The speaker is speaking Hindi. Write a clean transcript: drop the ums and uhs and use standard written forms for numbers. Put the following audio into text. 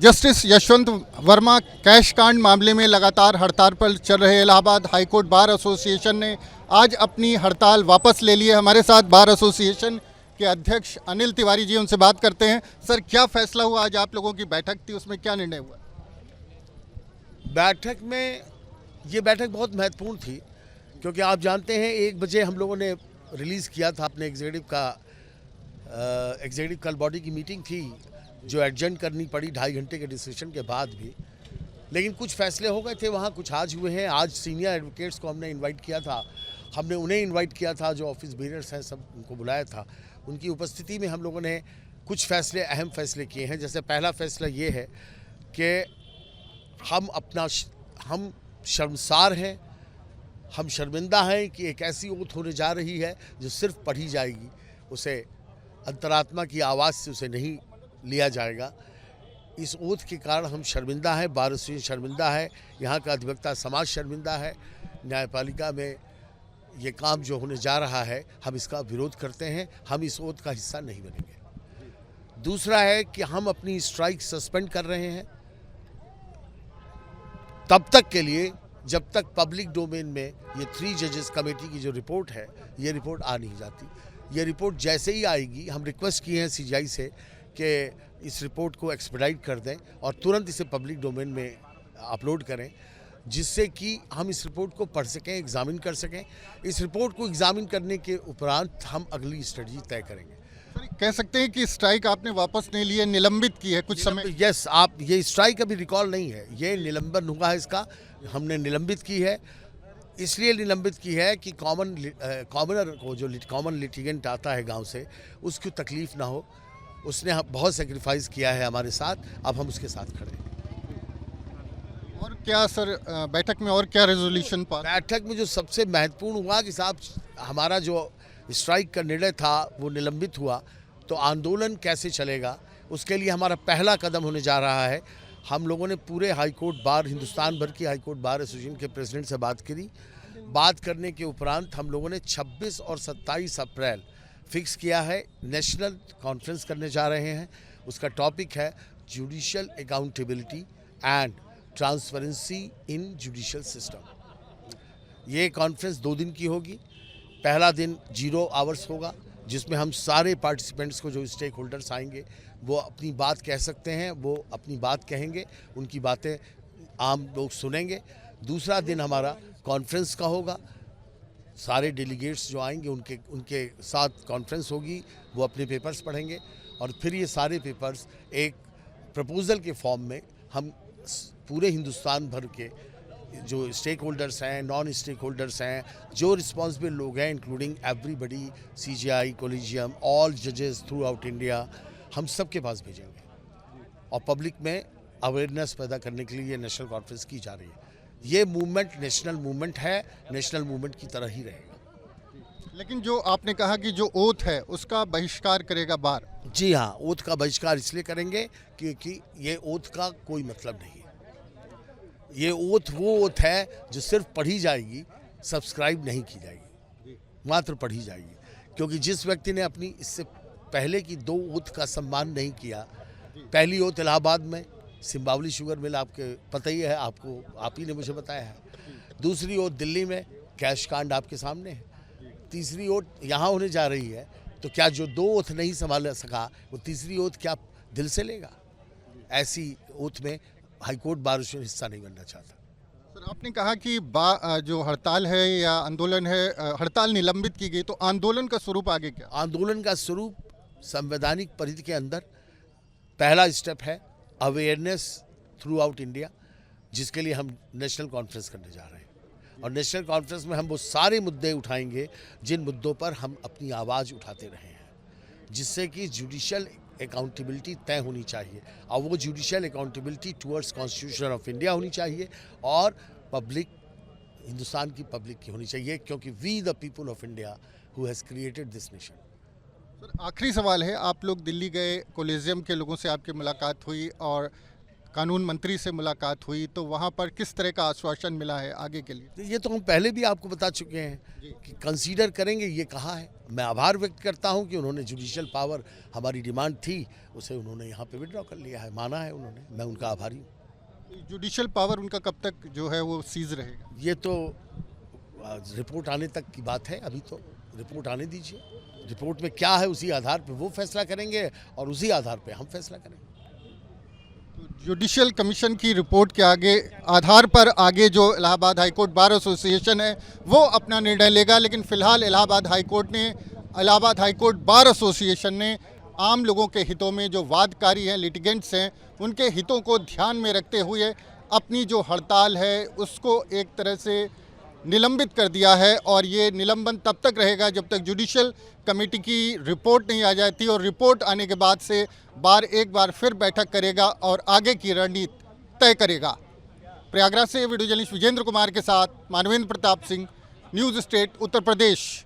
जस्टिस यशवंत वर्मा कैश कांड मामले में लगातार हड़ताल पर चल रहे इलाहाबाद हाईकोर्ट बार एसोसिएशन ने आज अपनी हड़ताल वापस ले ली है। हमारे साथ बार एसोसिएशन के अध्यक्ष अनिल तिवारी जी, उनसे बात करते हैं। सर, क्या फैसला हुआ? आज आप लोगों की बैठक थी, उसमें क्या निर्णय हुआ? ये बैठक बहुत महत्वपूर्ण थी, क्योंकि आप जानते हैं 1 बजे हम लोगों ने रिलीज़ किया था अपने एग्जीक्यूटिव कल बॉडी की मीटिंग थी, जो एडजर्न करनी पड़ी 2.5 घंटे के डिस्कशन के बाद भी। लेकिन कुछ फैसले हो गए थे वहाँ, कुछ आज हुए हैं। आज सीनियर एडवोकेट्स को हमने इनवाइट किया था, हमने उन्हें इनवाइट किया था, जो ऑफिस बेरर्स हैं सब उनको बुलाया था। उनकी उपस्थिति में हम लोगों ने कुछ फैसले, अहम फैसले किए हैं। जैसे पहला फैसला ये है कि हम शर्मसार हैं, हम शर्मिंदा हैं कि एक ऐसी ओथ होने जा रही है जो सिर्फ पढ़ी जाएगी, उसे अंतरात्मा की आवाज़ से उसे नहीं लिया जाएगा। इस ओथ के कारण हम शर्मिंदा हैं, बार एसोसिएशन शर्मिंदा है, यहाँ का अधिवक्ता समाज शर्मिंदा है। न्यायपालिका में ये काम जो होने जा रहा है, हम इसका विरोध करते हैं, हम इस ओथ का हिस्सा नहीं बनेंगे। दूसरा है कि हम अपनी स्ट्राइक सस्पेंड कर रहे हैं तब तक के लिए जब तक पब्लिक डोमेन में ये 3 जजेस कमेटी की जो रिपोर्ट है, ये रिपोर्ट आ नहीं जाती। ये रिपोर्ट जैसे ही आएगी, हम रिक्वेस्ट किए हैं सीजीआई से कि इस रिपोर्ट को एक्सपेडाइट कर दें और तुरंत इसे पब्लिक डोमेन में अपलोड करें, जिससे कि हम इस रिपोर्ट को पढ़ सकें, एग्जामिन कर सकें। इस रिपोर्ट को एग्जामिन करने के उपरांत हम अगली स्ट्रेटजी तय करेंगे। कह सकते हैं कि स्ट्राइक आपने वापस नहीं ली है, निलंबित की है कुछ समय? यस, आप ये स्ट्राइक अभी रिकॉल नहीं है, ये निलंबन हुआ है, इसका हमने निलंबित की है। इसलिए निलंबित की है कि कॉमनर को, जो कॉमन लिटिगेंट आता है गांव से, उसकी तकलीफ ना हो। उसने बहुत सेक्रीफाइस किया है हमारे साथ, अब हम उसके साथ खड़े हैं। और क्या सर, बैठक में और क्या रेजोल्यूशन पास? बैठक में जो सबसे महत्वपूर्ण हुआ कि साहब, हमारा जो स्ट्राइक का निर्णय था वो निलंबित हुआ, तो आंदोलन कैसे चलेगा, उसके लिए हमारा पहला कदम होने जा रहा है। हम लोगों ने पूरे हाईकोर्ट बार, हिंदुस्तान भर की हाईकोर्ट बार एसोसिएशन के प्रेसिडेंट से बात करी। बात करने के उपरांत हम लोगों ने 26 और 27 अप्रैल फिक्स किया है, नेशनल कॉन्फ्रेंस करने जा रहे हैं। उसका टॉपिक है judicial accountability and transparency in judicial system. ये कॉन्फ्रेंस 2 दिन की होगी। पहला दिन 0 आवर्स होगा, जिसमें हम सारे पार्टिसिपेंट्स को, जो स्टेक होल्डर्स आएंगे, वो अपनी बात कह सकते हैं, वो अपनी बात कहेंगे, उनकी बातें आम लोग सुनेंगे। दूसरा दिन हमारा कॉन्फ्रेंस का होगा, सारे डेलीगेट्स जो आएंगे उनके साथ कॉन्फ्रेंस होगी, वो अपने पेपर्स पढ़ेंगे और फिर ये सारे पेपर्स एक प्रपोज़ल के फॉर्म में हम पूरे हिंदुस्तान भर के जो स्टेक होल्डर्स हैं, नॉन स्टेक होल्डर्स हैं, जो रिस्पॉन्सिबल लोग हैं, including everybody, CGI, collegium, all जजेस थ्रू आउट इंडिया, हम सब के पास भेजेंगे और पब्लिक में अवेयरनेस पैदा करने के लिए ये नेशनल कॉन्फ्रेंस की जा रही है। ये मूवमेंट नेशनल मूवमेंट है, नेशनल मूवमेंट की तरह ही रहेगा। लेकिन जो आपने कहा कि जो ओथ है उसका बहिष्कार करेगा बार? जी हाँ, ओथ का बहिष्कार इसलिए करेंगे क्योंकि ये ओथ का कोई मतलब नहीं है। ये ओथ वो ओथ है जो सिर्फ पढ़ी जाएगी, सब्सक्राइब नहीं की जाएगी, मात्र पढ़ी जाएगी। क्योंकि जिस व्यक्ति ने अपनी इससे पहले की 2 ओथ का सम्मान नहीं किया, पहली ओथ इलाहाबाद में सिम्बावली शुगर मिल, आपके पता ही है, आप ही ने मुझे बताया है। दूसरी ओथ दिल्ली में कैश कांड आपके सामने है। तीसरी ओथ यहाँ होने जा रही है, तो क्या जो 2 ओथ नहीं संभाल सका, वो तीसरी ओथ क्या दिल से लेगा? ऐसी ओथ में हाईकोर्ट बार एसोसिएशन हिस्सा नहीं बनना चाहता। सर, आपने कहा कि जो हड़ताल है या आंदोलन है, हड़ताल निलंबित की गई, तो आंदोलन का स्वरूप आगे क्या? आंदोलन का स्वरूप संवैधानिक परिधि के अंदर पहला स्टेप है अवेयरनेस थ्रू आउट इंडिया, जिसके लिए हम नेशनल कॉन्फ्रेंस करने जा रहे हैं। और नेशनल कॉन्फ्रेंस में हम वो सारे मुद्दे उठाएंगे जिन मुद्दों पर हम अपनी आवाज़ उठाते रहे हैं, जिससे कि जुडिशियल अकाउंटेबिलिटी तय होनी चाहिए, और वो judicial accountability towards constitution of India होनी चाहिए और पब्लिक, हिंदुस्तान की पब्लिक की होनी चाहिए, क्योंकि we the people of India who has created this nation. Sir, आखिरी सवाल है, आप लोग दिल्ली गए, कोलिजियम के लोगों से आपकी मुलाकात हुई और कानून मंत्री से मुलाकात हुई, तो वहाँ पर किस तरह का आश्वासन मिला है आगे के लिए? तो ये तो हम पहले भी आपको बता चुके हैं कि कंसीडर करेंगे, ये कहा है। मैं आभार व्यक्त करता हूँ कि उन्होंने जुडिशियल पावर, हमारी डिमांड थी उसे उन्होंने यहाँ पे विड्रॉ कर लिया है, माना है उन्होंने, मैं उनका आभारी हूँ। जुडिशियल पावर उनका कब तक जो है वो सीज रहेगा? ये तो रिपोर्ट आने तक की बात है, अभी तो रिपोर्ट आने दीजिए। रिपोर्ट में क्या है उसी आधार पे वो फैसला करेंगे और उसी आधार पे हम फैसला करेंगे। जुडिशियल कमीशन की रिपोर्ट के आधार पर आगे जो इलाहाबाद हाईकोर्ट बार एसोसिएशन है वो अपना निर्णय लेगा, लेकिन फिलहाल इलाहाबाद हाईकोर्ट बार एसोसिएशन ने आम लोगों के हितों में जो वादकारी हैं, लिटिगेंट्स हैं, उनके हितों को ध्यान में रखते हुए अपनी जो हड़ताल है उसको एक तरह से निलंबित कर दिया है। और ये निलंबन तब तक रहेगा जब तक जुडिशियल कमेटी की रिपोर्ट नहीं आ जाती, और रिपोर्ट आने के बाद से बार एक बार फिर बैठक करेगा और आगे की रणनीति तय करेगा। प्रयागराज से वीडियो जर्नलिस्ट विजेंद्र कुमार के साथ मानवेंद्र प्रताप सिंह, न्यूज़ स्टेट, उत्तर प्रदेश।